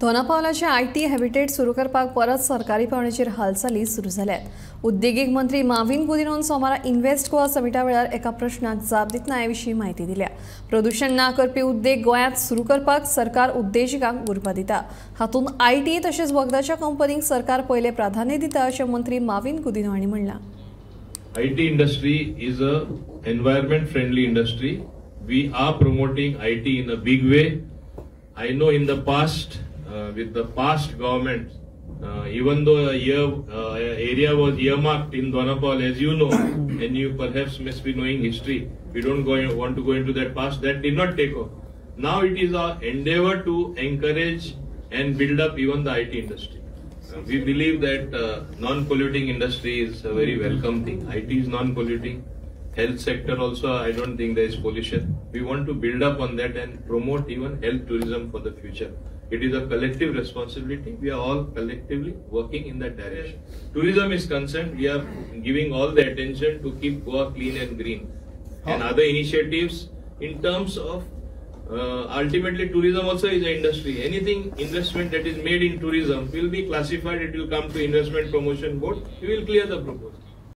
Dona Paula IT habitat सुरू करपाक परत सरकारी पावण्याचेर हालचाली सुरू जाल्यात। उद्देगीक मंत्री माविन गोदिनोन सोमारा इन्व्हेस्ट गोवा समिटा वेळार एका प्रश्नाक जाप दितना हे विशीं म्हायती दिल्या। प्रदूषण ना करपी उद्देग गोंयांत सुरू करपाक सरकार उद्देशिकांक उर्बा दिता। हातूंत IT तशेंच वखदाच्या कंपनींक सरकार पयले प्राधान्य दिता अशें मंत्री माविन गोदिनो हांणी म्हणलां। IT industry is a environment friendly industry. We are promoting IT in a big way. I know in the past with the past government, even though area was earmarked in Dona Paula, as you know, and you perhaps must be knowing history, we don't want to go into that past, that did not take off. Now it is our endeavor to encourage and build up even the IT industry. We believe that non-polluting industry is a very welcome thing. IT is non-polluting. Health sector also, I don't think there is pollution. We want to build up on that and promote even health tourism for the future. It is a collective responsibility. We are all collectively working in that direction. Tourism is concerned, we are giving all the attention to keep Goa clean and green. And other initiatives in terms of ultimately tourism also is an industry. Anything investment that is made in tourism will be classified, it will come to investment promotion board, we will clear the proposal.